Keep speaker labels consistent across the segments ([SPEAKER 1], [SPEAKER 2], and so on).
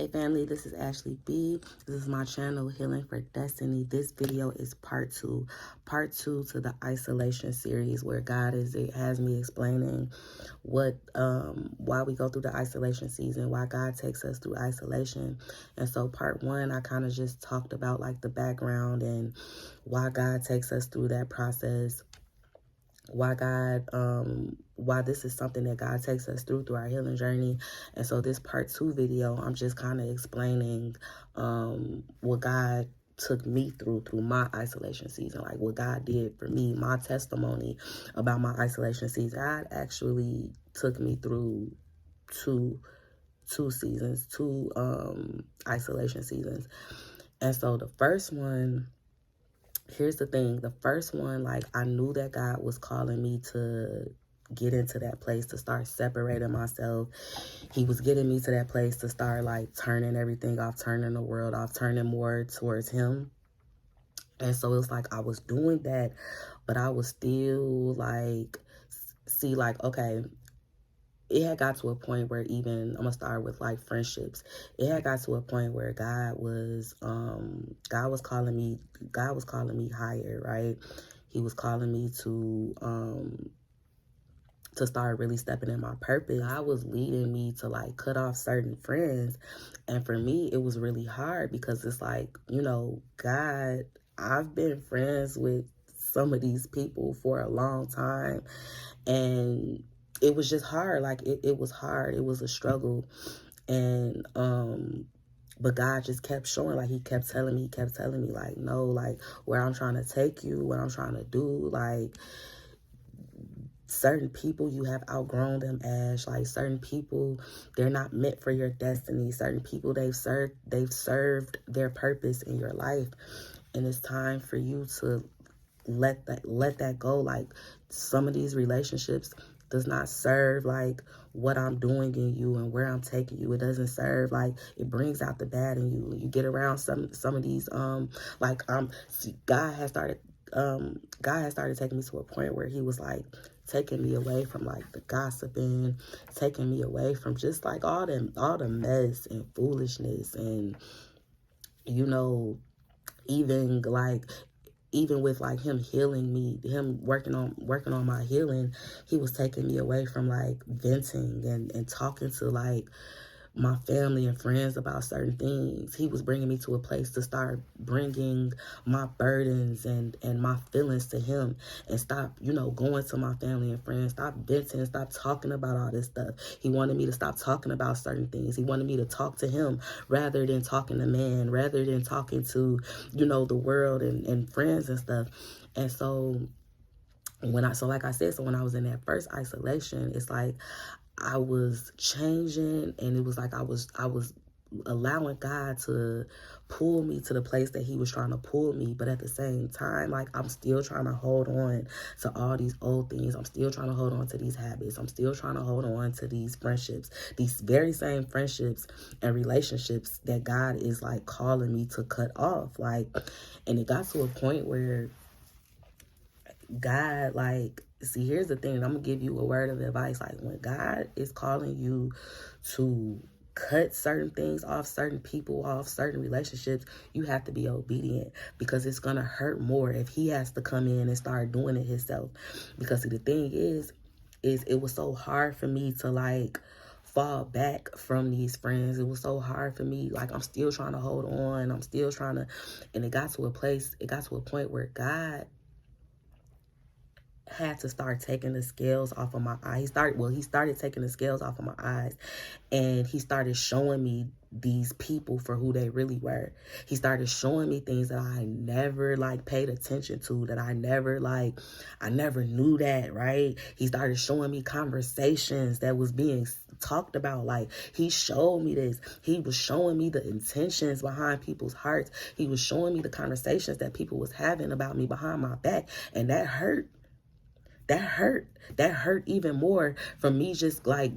[SPEAKER 1] Hey family, this is Ashley B. This is my channel, Healing for Destiny. This video is part two to the isolation series, where God has me explaining why we go through the isolation season, why God takes us through isolation. And so part one, I kind of just talked about like the background and why God takes us through that process, why this is something that God takes us through our healing journey. And so this part two video, I'm just kind of explaining what God took me through my isolation season, like what God did for me, my testimony about my isolation season. God actually took me through two isolation seasons. And so the first one, here's the thing. The first one, like, I knew that God was calling me to get into that place, to start separating myself. He was getting me to that place to start, like, turning everything off, turning the world off, turning more towards Him. And so it was like I was doing that, but I was still, like, okay, it had got to a point where, even, I'm gonna start with like friendships. It had got to a point where God was calling me higher, right? He was calling me to start really stepping in my purpose. God was leading me to like cut off certain friends. And for me, it was really hard because it's like, God, I've been friends with some of these people for a long time, and it was just hard. Like, it was hard. It was a struggle. And but God just kept showing, like, he kept telling me, like, no, like, where I'm trying to take you, what I'm trying to do, like, certain people, you have outgrown them, Ash. Like, certain people, they're not meant for your destiny. Certain people, they've served their purpose in your life, and it's time for you to let that go. Like, some of these relationships does not serve like what I'm doing in you and where I'm taking you. It doesn't serve, like, it brings out the bad in you. You get around some of these God has started taking me to a point where he was like taking me away from like the gossiping, taking me away from just like all the mess and foolishness, and even with like him healing me, him working on my healing, he was taking me away from like venting and talking to like my family and friends about certain things. He was bringing me to a place to start bringing my burdens and my feelings to him, and stop, going to my family and friends, stop venting, stop talking about all this stuff. He wanted me to stop talking about certain things. He wanted me to talk to him rather than talking to man, rather than talking to, the world and friends and stuff. And so when I was in that first isolation, it's like I was changing, and it was like I was allowing God to pull me to the place that he was trying to pull me. But at the same time, like, I'm still trying to hold on to all these old things. I'm still trying to hold on to these habits. I'm still trying to hold on to these friendships, these very same friendships and relationships that God is like calling me to cut off. Like, and it got to a point where God, like, see, here's the thing. I'm going to give you a word of advice. Like, when God is calling you to cut certain things off, certain people off, certain relationships, you have to be obedient, because it's going to hurt more if he has to come in and start doing it himself. Because see, the thing is it was so hard for me to like fall back from these friends. It was so hard for me. Like, I'm still trying to hold on. I'm still trying to, and it got to a point where God had to start taking the scales off of my eyes. He started taking the scales off of my eyes, and he started showing me these people for who they really were. He started showing me things that I never like paid attention to, that I never knew that, right? He started showing me conversations that was being talked about. Like, he showed me this. He was showing me the intentions behind people's hearts. He was showing me the conversations that people was having about me behind my back, and that hurt. that hurt. That hurt even more from me just like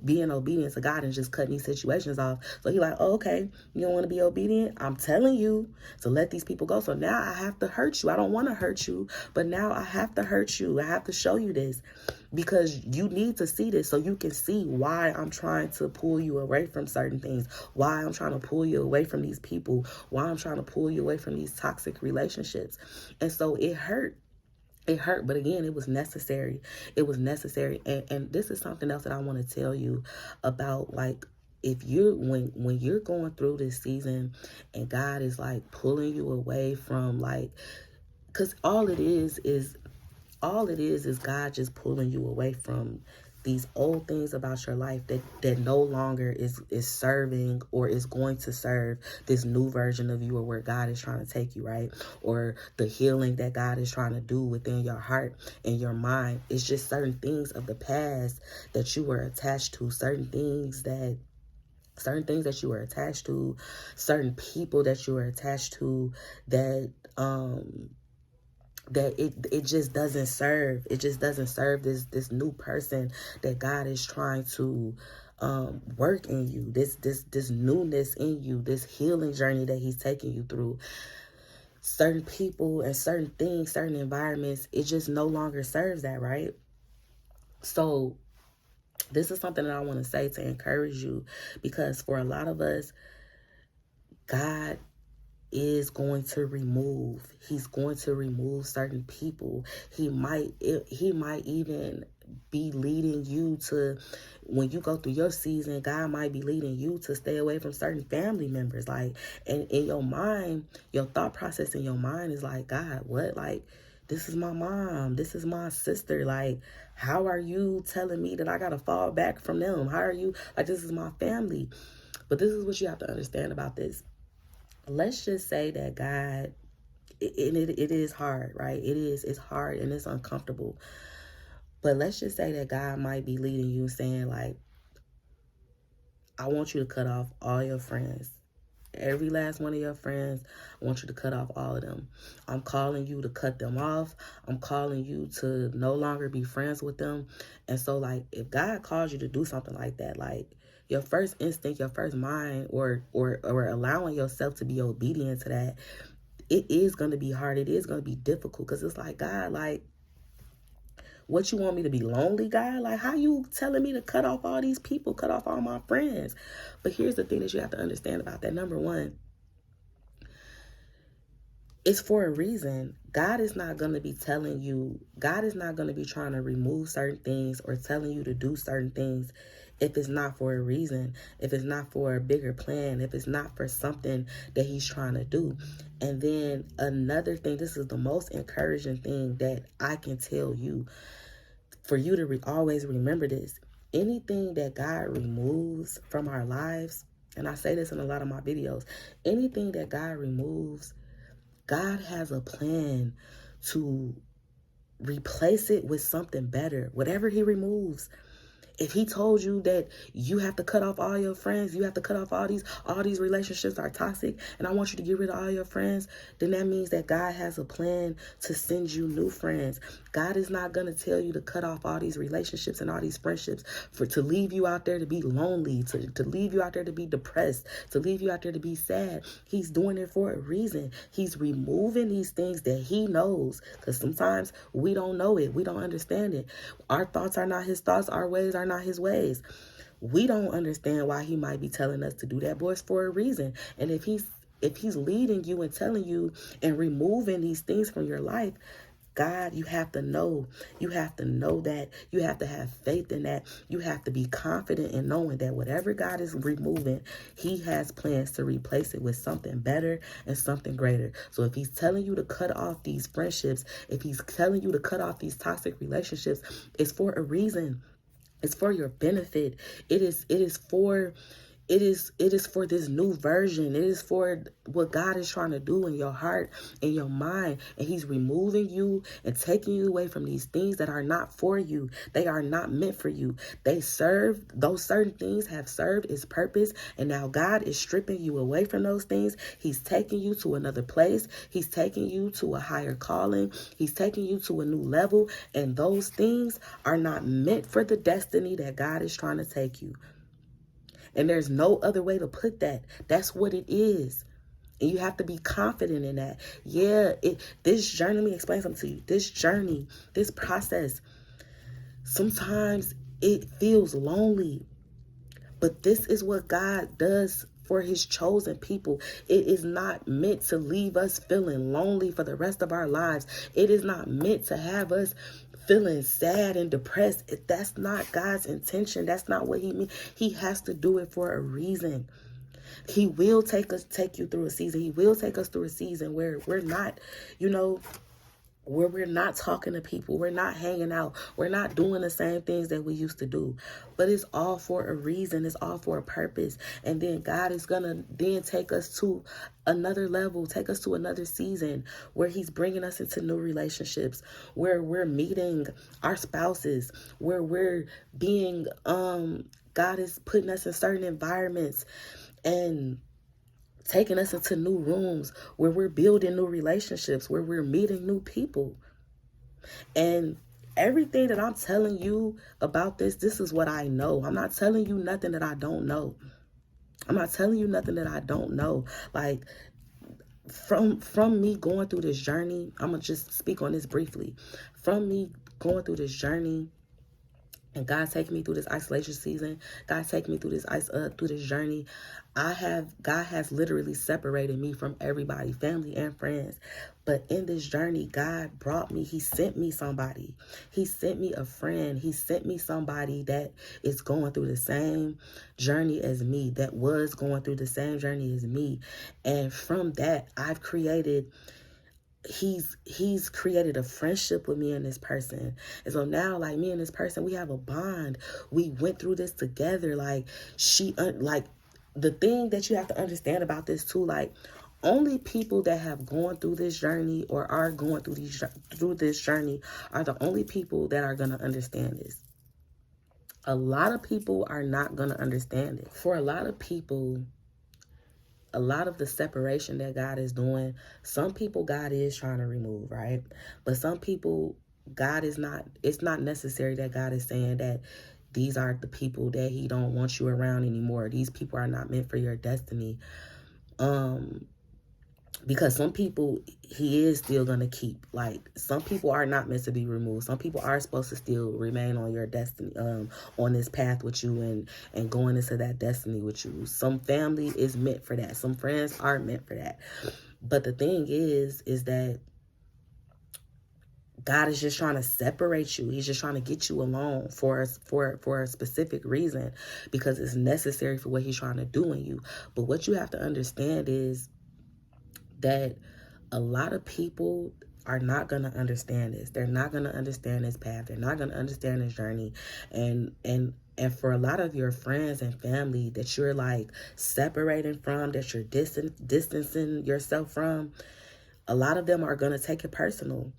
[SPEAKER 1] being obedient to God and just cutting these situations off. So he like, oh, okay, you don't want to be obedient? I'm telling you to let these people go. So now I have to hurt you. I don't want to hurt you, but now I have to hurt you. I have to show you this because you need to see this so you can see why I'm trying to pull you away from certain things, why I'm trying to pull you away from these people, why I'm trying to pull you away from these toxic relationships. And so it hurt. It hurt, but again, it was necessary. It was necessary. And this is something else that I want to tell you about, like, if you're when you're going through this season and God is like pulling you away from, like, because all it is God just pulling you away from these old things about your life that no longer is serving or is going to serve this new version of you or where God is trying to take you, right? Or the healing that God is trying to do within your heart and your mind. It's just certain things of the past that you were attached to, certain things that you were attached to, certain people that you were attached to that it just doesn't serve. It just doesn't serve this new person that God is trying to work in you, this newness in you, this healing journey that he's taking you through. Certain people and certain things, certain environments, it just no longer serves that, right? So this is something that I want to say to encourage you, because for a lot of us, God is going to remove. He's going to remove certain people. He might even be leading you to, when you go through your season, God might be leading you to stay away from certain family members. Like, and in your mind, your thought process in your mind is like, God, what? Like, this is my mom. This is my sister. Like, how are you telling me that I got to fall back from them? How are you, like, this is my family. But this is what you have to understand about this. Let's just say that God, it is hard, right? It's hard and it's uncomfortable. But let's just say that God might be leading you saying, like, I want you to cut off all your friends. Every last one of your friends, I want you to cut off all of them. I'm calling you to cut them off. I'm calling you to no longer be friends with them. And so, like, if God calls you to do something like that, like, your first instinct, your first mind, or allowing yourself to be obedient to that, it is going to be hard. It is going to be difficult, because it's like, God, like, what, you want me to be lonely, God? Like, how you telling me to cut off all these people, cut off all my friends? But here's the thing that you have to understand about that. Number one, it's for a reason. God is not going to be telling you, God is not going to be trying to remove certain things or telling you to do certain things if it's not for a reason, if it's not for a bigger plan, if it's not for something that he's trying to do. And then another thing, this is the most encouraging thing that I can tell you, for you to always remember this. Anything that God removes from our lives, and I say this in a lot of my videos, anything that God removes, God has a plan to replace it with something better. Whatever he removes, if he told you that you have to cut off all your friends, you have to cut off all these relationships are toxic, and I want you to get rid of all your friends, then that means that God has a plan to send you new friends. God is not going to tell you to cut off all these relationships and all these friendships to leave you out there to be lonely, to leave you out there to be depressed, to leave you out there to be sad. He's doing it for a reason. He's removing these things that he knows, because sometimes we don't know it. We don't understand it. Our thoughts are not his thoughts. Our ways are not his ways. We don't understand why he might be telling us to do that, but it's for a reason. And if he's leading you and telling you and removing these things from your life, God, you have to know. You have to know that. You have to have faith in that. You have to be confident in knowing that whatever God is removing, he has plans to replace it with something better and something greater. So if he's telling you to cut off these friendships, if he's telling you to cut off these toxic relationships, it's for a reason. It's for your benefit. It is for It is for this new version. It is for what God is trying to do in your heart and your mind. And he's removing you and taking you away from these things that are not for you. They are not meant for you. Those certain things have served its purpose. And now God is stripping you away from those things. He's taking you to another place. He's taking you to a higher calling. He's taking you to a new level. And those things are not meant for the destiny that God is trying to take you. And there's no other way to put that. That's what it is. And you have to be confident in that. Yeah, this journey, let me explain something to you. This journey, this process, sometimes it feels lonely. But this is what God does for his chosen people. It is not meant to leave us feeling lonely for the rest of our lives. It is not meant to have us feeling sad and depressed. That's not God's intention. That's not what he means. He has to do it for a reason. He will take you through a season. He will take us through a season where we're not, where we're not talking to people. We're not hanging out. We're not doing the same things that we used to do. But it's all for a reason. It's all for a purpose. And then God is going to then take us to another level, take us to another season where he's bringing us into new relationships, where we're meeting our spouses, where we're being, God is putting us in certain environments and taking us into new rooms where we're building new relationships, where we're meeting new people. And everything that I'm telling you about this is what I know. I'm not telling you nothing that I don't know. I'm not telling you nothing that I don't know. Like, from me going through this journey, I'm going to just speak on this briefly. From me going through this journey, and God taking me through this isolation season, God taking me through this journey, God has literally separated me from everybody, family and friends. But in this journey, God brought me, he sent me somebody. He sent me a friend. He sent me somebody that is going through the same journey as me, that was going through the same journey as me. And from that, he's created a friendship with me and this person. And so now, like, me and this person, we have a bond. We went through this together. Like, the thing that you have to understand about this too, like, only people that have gone through this journey or are going through this journey are the only people that are going to understand this. A lot of people are not going to understand it. For a lot of people, a lot of the separation that God is doing, some people God is trying to remove, right? But some people, it's not necessary that God is saying that these are the people that he don't want you around anymore. These people are not meant for your destiny. Because some people he is still going to keep. Like, some people are not meant to be removed. Some people are supposed to still remain on your destiny, on this path with you and going into that destiny with you. Some family is meant for that. Some friends are meant for that. But the thing is that God is just trying to separate you. He's just trying to get you alone for a specific reason, because it's necessary for what he's trying to do in you. But what you have to understand is that a lot of people are not going to understand this. They're not going to understand this path. They're not going to understand this journey. And for a lot of your friends and family that you're like separating from, that you're distancing yourself from, a lot of them are going to take it personal.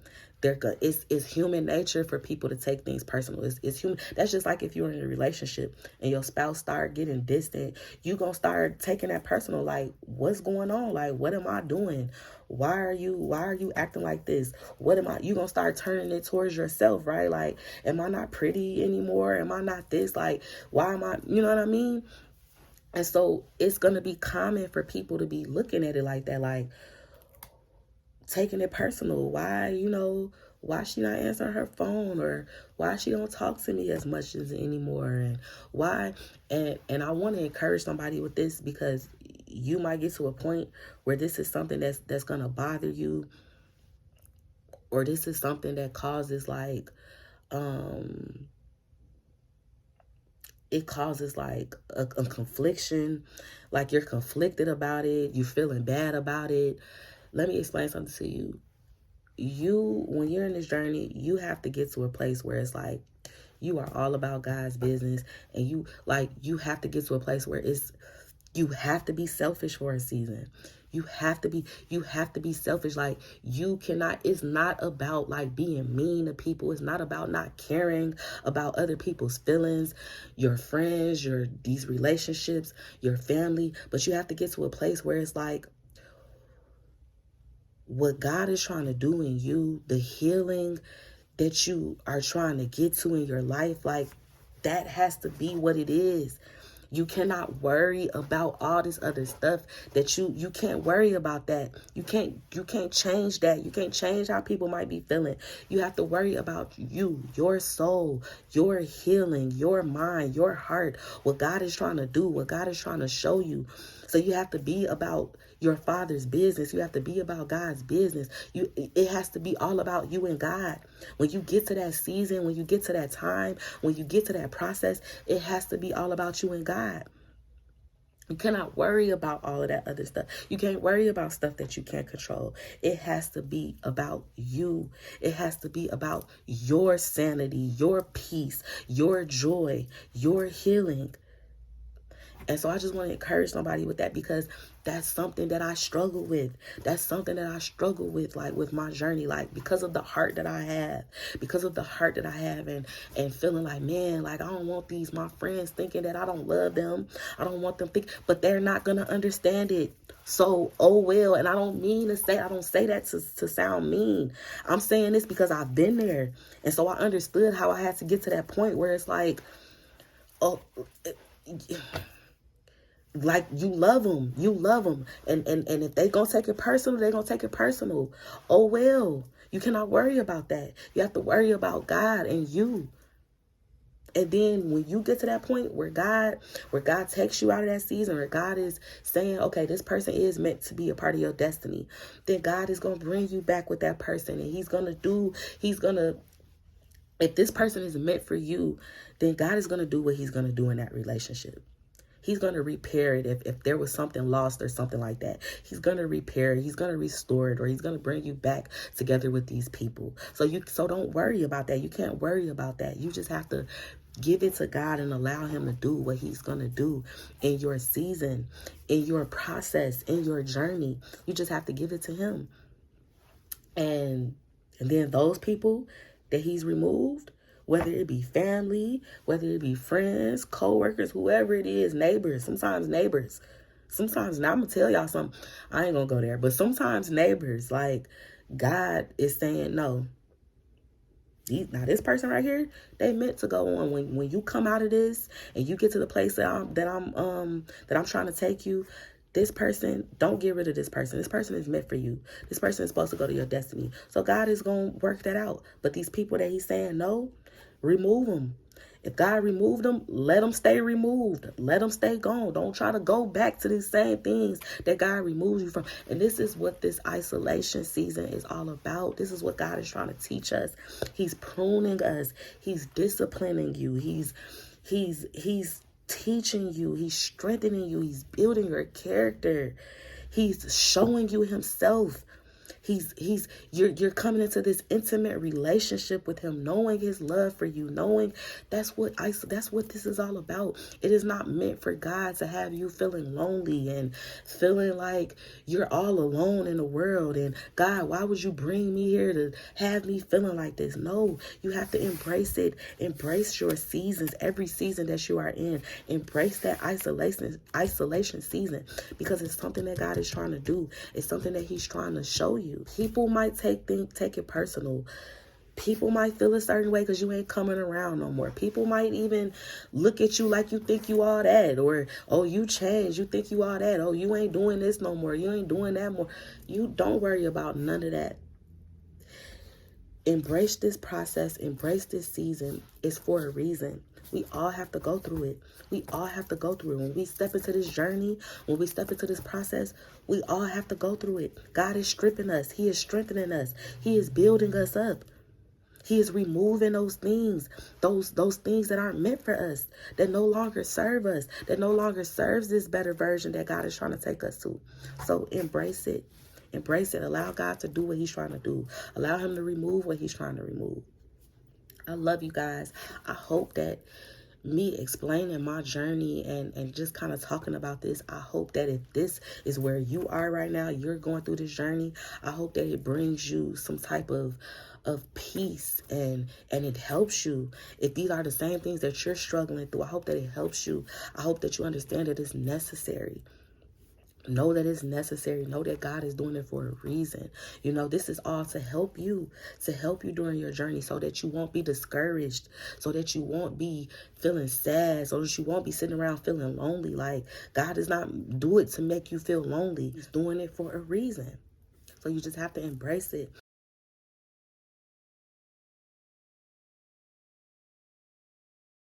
[SPEAKER 1] It's human nature for people to take things personal. It's human. That's just like if you're in a relationship and your spouse start getting distant, you gonna start taking that personal. Like, what's going on? Like, what am I doing? Why are you acting like this? You gonna start turning it towards yourself, right? Like, am I not pretty anymore? Am I not this? Like, why am I, you know what I mean? And so it's gonna be common for people to be looking at it like that, like, taking it personal. Why she not answering her phone, or why she don't talk to me as much as anymore, and why. And I want to encourage somebody with this, because you might get to a point where this is something that's gonna bother you, or this is something that causes like it causes like a confliction, like you're conflicted about it, you feeling bad about it. Let me explain something to you. When you're in this journey, you have to get to a place where it's like you are all about God's business, and you have to get to a place where You have to be selfish for a season. You have to be selfish. Like, you cannot, it's not about like being mean to people. It's not about not caring about other people's feelings, your friends, these relationships, your family. But you have to get to a place where it's like, what God is trying to do in you, the healing that you are trying to get to in your life, like, that has to be what it is. You cannot worry about all this other stuff that you can't worry about that. You can't change that. You can't change how people might be feeling. You have to worry about you, your soul, your healing, your mind, your heart, what God is trying to do, what God is trying to show you. So you have to be about your Father's business. You have to be about God's business. It has to be all about you and God. When you get to that season, when you get to that time, when you get to that process, it has to be all about you and God. You cannot worry about all of that other stuff. You can't worry about stuff that you can't control. It has to be about you. It has to be about your sanity, your peace, your joy, your healing. And so I just want to encourage somebody with that, because that's something that I struggle with. That's something that I struggle with, like, with my journey, like, because of the heart that I have, and feeling like, man, like, I don't want my friends thinking that I don't love them. I don't want them but they're not going to understand it. So, oh well. And I don't say that to sound mean. I'm saying this because I've been there. And so I understood how I had to get to that point where it's like, oh, like, you love them, and if they gonna take it personal, they gonna take it personal. Oh well. You cannot worry about that. You have to worry about God and you. And then when you get to that point where God takes you out of that season, where God is saying, okay, this person is meant to be a part of your destiny, then God is going to bring you back with that person. And if this person is meant for you, then God is going to do what he's going to do in that relationship. He's going to repair it. If there was something lost or something like that, he's going to repair it. He's going to restore it, or he's going to bring you back together with these people. So don't worry about that. You can't worry about that. You just have to give it to God and allow him to do what he's going to do in your season, in your process, in your journey. You just have to give it to him. And then those people that he's removed, whether it be family, whether it be friends, co-workers, whoever it is, neighbors, now I'm going to tell y'all something. I ain't going to go there. But sometimes neighbors, like, God is saying, no. Now this person right here, they meant to go on. When you come out of this and you get to the place that I'm trying to take you, this person, don't get rid of this person. This person is meant for you. This person is supposed to go to your destiny. So God is going to work that out. But these people that he's saying no, remove them. If God removed them, let them stay removed. Let them stay gone. Don't try to go back to these same things that God removed you from. And this is what this isolation season is all about. This is what God is trying to teach us. He's pruning us. He's disciplining you. He's teaching you. He's strengthening you. He's building your character. He's showing you himself. You're coming into this intimate relationship with him, knowing his love for you, knowing that's what this is all about. It is not meant for God to have you feeling lonely and feeling like you're all alone in the world. And God, why would you bring me here to have me feeling like this? No, you have to embrace it. Embrace your seasons, every season that you are in. Embrace that isolation season, because it's something that God is trying to do. It's something that he's trying to show you. People might take it personal. People might feel a certain way because you ain't coming around no more. People might even look at you like you think you all that, or, oh, you changed, you think you all that, oh, you ain't doing this no more, you ain't doing that more. You don't worry about none of that. Embrace this process, embrace this season. It's for a reason. We all have to go through it. We all have to go through it. When we step into this journey, when we step into this process, we all have to go through it. God is stripping us. He is strengthening us. He is building us up. He is removing those things, those things that aren't meant for us, that no longer serve us, that no longer serves this better version that God is trying to take us to. So embrace it. Embrace it. Allow God to do what he's trying to do. Allow him to remove what he's trying to remove. I love you guys. I hope that me explaining my journey and just kind of talking about this, I hope that if this is where you are right now, you're going through this journey, I hope that it brings you some type of peace and it helps you. If these are the same things that you're struggling through, I hope that it helps you. I hope that you understand that it's necessary. Know that it's necessary. Know that God is doing it for a reason. You know, this is all to help you during your journey, so that you won't be discouraged, so that you won't be feeling sad, so that you won't be sitting around feeling lonely. Like, God does not do it to make you feel lonely. He's doing it for a reason. So you just have to embrace it.